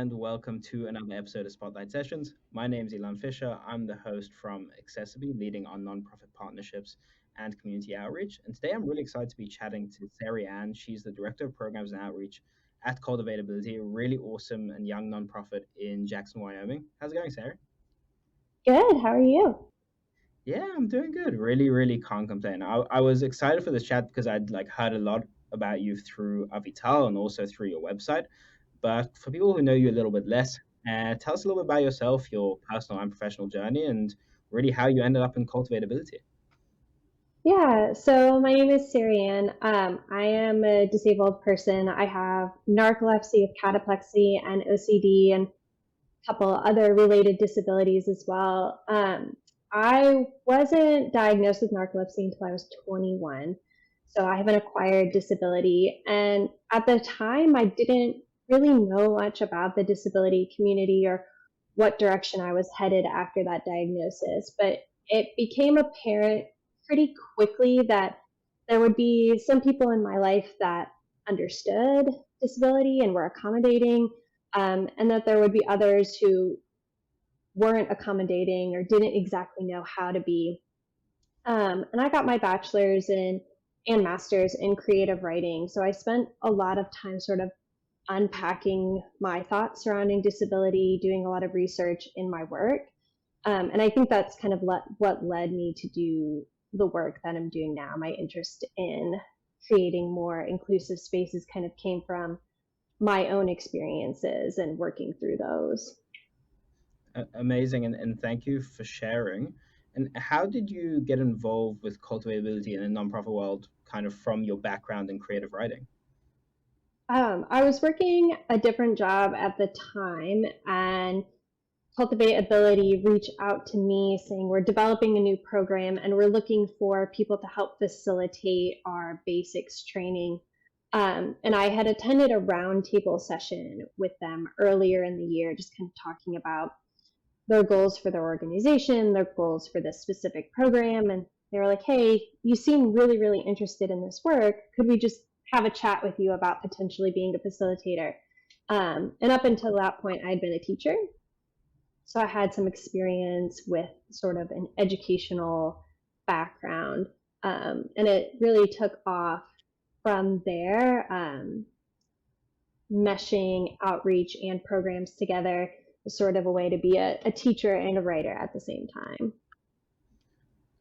and welcome to another episode of Spotlight Sessions. My name is Elon Fisher. I'm the host from accessiBe, leading on nonprofit partnerships and community outreach. And today I'm really excited to be chatting to Sari. She's the Director of Programs and Outreach at Cultivate Ability, a really awesome and young nonprofit in Jackson, Wyoming. How's it going, Sari? Good. How are you? Yeah, I'm doing good. Really, really can't complain. I was excited for this chat because I'd heard a lot about you through Avital and also through your website. But for people who know you a little bit less, tell us a little bit about yourself, your personal and professional journey, and really how you ended up in cultivatability. Yeah, so my name is Sari. I am a disabled person. I have narcolepsy with cataplexy and OCD and a couple other related disabilities as well. I wasn't diagnosed with narcolepsy until I was 21. So I have an acquired disability. And at the time, I didn't really know much about the disability community or what direction I was headed after that diagnosis. But it became apparent pretty quickly that there would be some people in my life that understood disability and were accommodating, and that there would be others who weren't accommodating or didn't exactly know how to be. And I got my bachelor's and master's in creative writing. So I spent a lot of time sort of unpacking my thoughts surrounding disability, doing a lot of research in my work. And I think that's kind of what led me to do the work that I'm doing now. My interest in creating more inclusive spaces kind of came from my own experiences and working through those. Amazing, and thank you for sharing. And how did you get involved with cultivatability in the nonprofit world, kind of from your background in creative writing? I was working a different job at the time, and Cultivate Ability reached out to me saying, we're developing a new program and we're looking for people to help facilitate our basics training. And I had attended a roundtable session with them earlier in the year, just kind of talking about their goals for their organization, their goals for this specific program. And they were like, hey, you seem really, really interested in this work. Could we just have a chat with you about potentially being a facilitator? And up until that point, I'd been a teacher. So I had some experience with sort of an educational background. And it really took off from there, meshing outreach and programs together was sort of a way to be a teacher and a writer at the same time.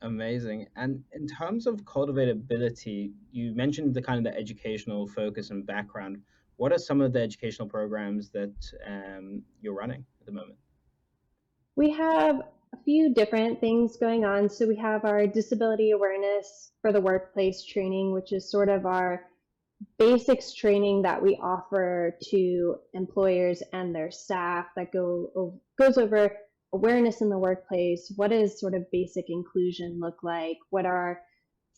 Amazing. And in terms of cultivatability, you mentioned the kind of the educational focus and background. What are some of the educational programs that you're running at the moment? We have a few different things going on. So we have our disability awareness for the workplace training, which is sort of our basics training that we offer to employers and their staff that goes over awareness in the workplace. What does sort of basic inclusion look like? What are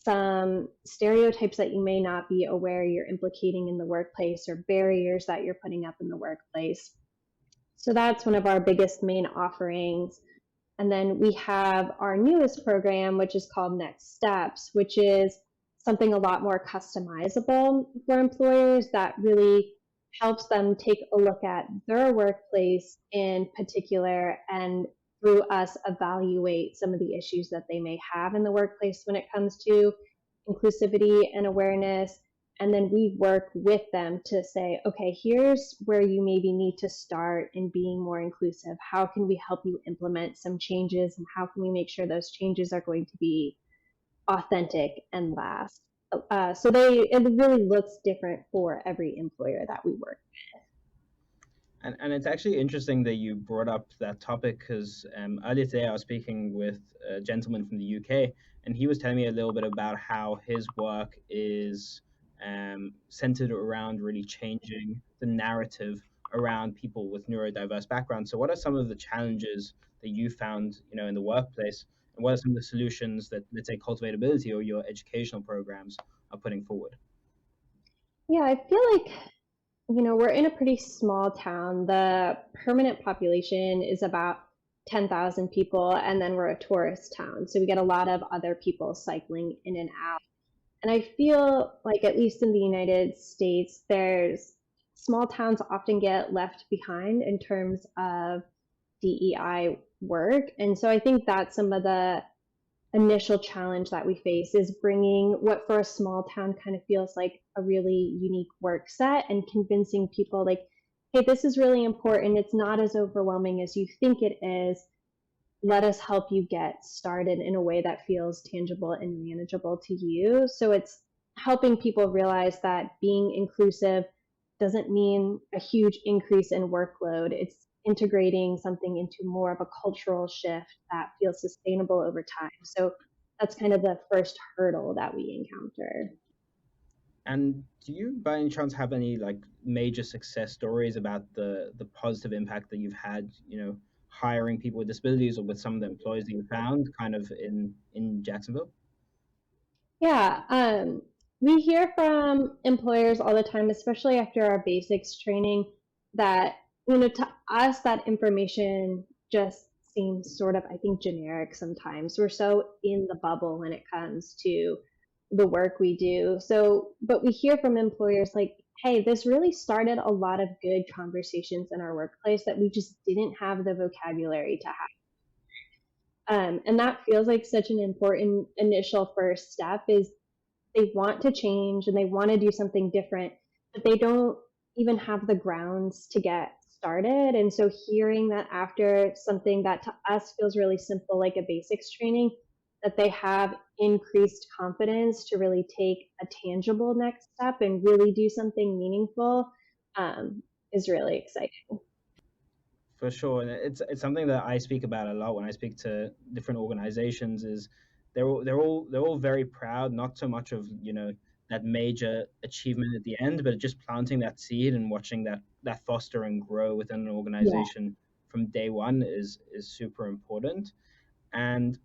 some stereotypes that you may not be aware you're implicating in the workplace or barriers that you're putting up in the workplace? So that's one of our biggest main offerings. And then we have our newest program, which is called Next Steps, which is something a lot more customizable for employers that really helps them take a look at their workplace in particular and through us evaluate some of the issues that they may have in the workplace when it comes to inclusivity and awareness. And then we work with them to say, okay, here's where you maybe need to start in being more inclusive. How can we help you implement some changes? And how can we make sure those changes are going to be authentic and last? It really looks different for every employer that we work. And it's actually interesting that you brought up that topic because earlier today I was speaking with a gentleman from the UK, and he was telling me a little bit about how his work is centered around really changing the narrative around people with neurodiverse backgrounds. So, what are some of the challenges that you found, in the workplace, and what are some of the solutions that, let's say, cultivatability or your educational programs are putting forward? Yeah, I feel like we're in a pretty small town. The permanent population is about 10,000 people, and then we're a tourist town. So we get a lot of other people cycling in and out. And I feel like, at least in the United States, there's small towns often get left behind in terms of DEI work. And so I think that's some of the initial challenge that we face is bringing what for a small town kind of feels like a really unique work set and convincing people like, hey, this is really important. It's not as overwhelming as you think it is. Let us help you get started in a way that feels tangible and manageable to you. So it's helping people realize that being inclusive doesn't mean a huge increase in workload. It's integrating something into more of a cultural shift that feels sustainable over time. So that's kind of the first hurdle that we encounter. And do you, by any chance, have any like major success stories about the positive impact that you've had, hiring people with disabilities or with some of the employees that you found, kind of in Jacksonville? Yeah, we hear from employers all the time, especially after our basics training, that to us that information just seems sort of, I think, generic sometimes. We're so in the bubble when it comes to the work we do. So, but we hear from employers like, hey, this really started a lot of good conversations in our workplace that we just didn't have the vocabulary to have. And that feels like such an important initial first step is they want to change and they want to do something different, but they don't even have the grounds to get started. And so hearing that after something that to us feels really simple, like a basics training, that they have increased confidence to really take a tangible next step and really do something meaningful is really exciting. For sure, and it's something that I speak about a lot when I speak to different organizations. Is they're all very proud, not so much of that major achievement at the end, but just planting that seed and watching that foster and grow within an Yeah. organization from day one is super important. And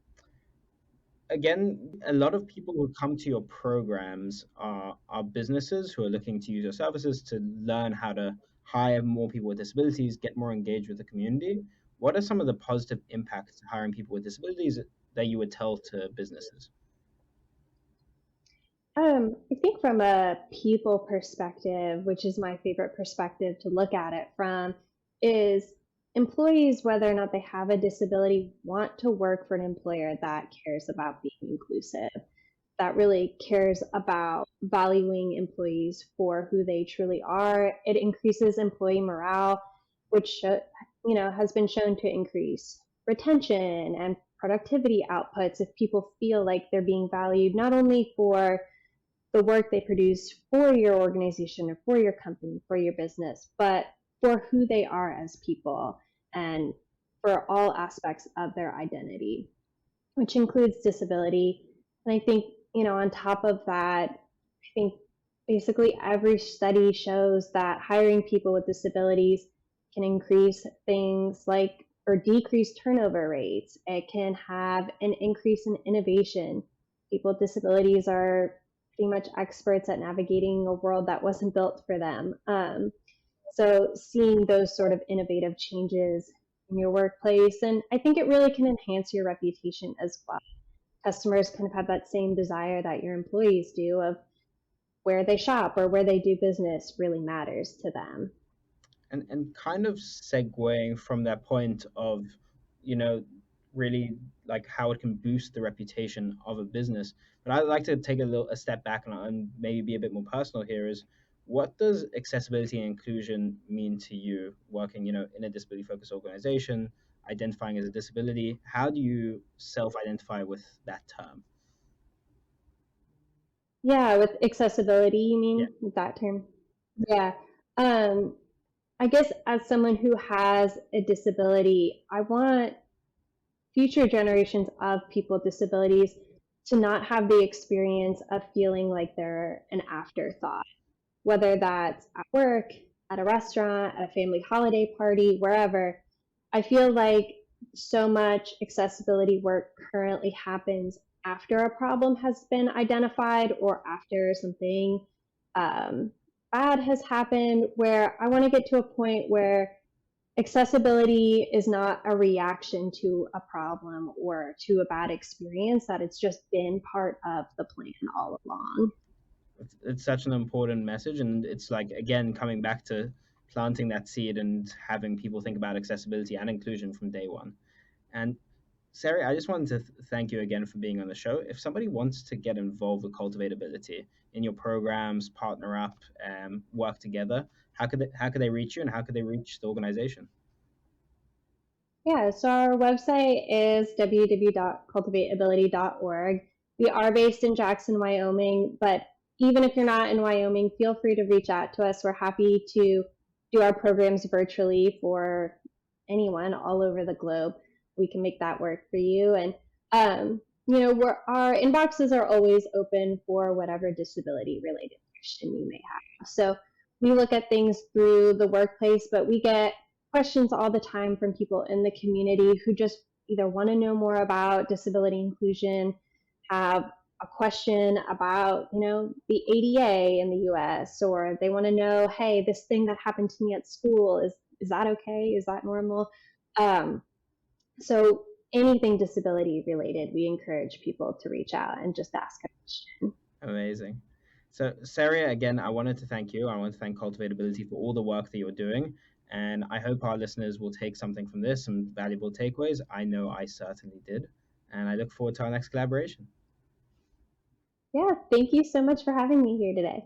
again, a lot of people who come to your programs are businesses who are looking to use your services to learn how to hire more people with disabilities, get more engaged with the community. What are some of the positive impacts to hiring people with disabilities that you would tell to businesses? I think from a people perspective, which is my favorite perspective to look at it from, is employees, whether or not they have a disability, want to work for an employer that cares about being inclusive, that really cares about valuing employees for who they truly are. It increases employee morale, which has been shown to increase retention and productivity outputs if people feel like they're being valued not only for the work they produce for your organization or for your company, for your business, but for who they are as people and for all aspects of their identity, which includes disability. And I think, on top of that, I think basically every study shows that hiring people with disabilities can increase things like or decrease turnover rates. It can have an increase in innovation. People with disabilities are pretty much experts at navigating a world that wasn't built for them. So seeing those sort of innovative changes in your workplace, and I think it really can enhance your reputation as well. Customers kind of have that same desire that your employees do of where they shop or where they do business really matters to them. And kind of segueing from that point of you know really like how it can boost the reputation of a business, but I'd like to take a step back and maybe be a bit more personal here. Is what does accessibility and inclusion mean to you working in a disability focused organization, identifying as a disability? How do you self identify with that term? Yeah, with accessibility, you Yeah. mean with that term? Yeah. Um, I guess as someone who has a disability, I want future generations of people with disabilities to not have the experience of feeling like they're an afterthought, whether that's at work, at a restaurant, at a family holiday party, wherever. I feel like so much accessibility work currently happens after a problem has been identified or after something um, bad has happened, where I want to get to a point where accessibility is not a reaction to a problem or to a bad experience, that it's just been part of the plan all along. It's such an important message, and it's like again coming back to planting that seed and having people think about accessibility and inclusion from day one. And Sari, I just wanted to thank you again for being on the show. If somebody wants to get involved with Cultivate Ability in your programs, partner up, work together, how could they reach you, and how could they reach the organization? Yeah, so our website is www.cultivateability.org. We are based in Jackson, Wyoming, but even if you're not in Wyoming, feel free to reach out to us. We're happy to do our programs virtually for anyone all over the globe. We can make that work for you. And, our inboxes are always open for whatever disability related question you may have. So we look at things through the workplace, but we get questions all the time from people in the community who just either want to know more about disability inclusion, have a question about, the ADA in the US, or they want to know, hey, this thing that happened to me at school, is that okay? Is that normal? Um, so anything disability related, we encourage people to reach out and just ask a question. Amazing. So, Saria, again, I wanted to thank you. I want to thank Cultivatability for all the work that you're doing. And I hope our listeners will take something from this, some valuable takeaways. I know I certainly did. And I look forward to our next collaboration. Yeah, thank you so much for having me here today.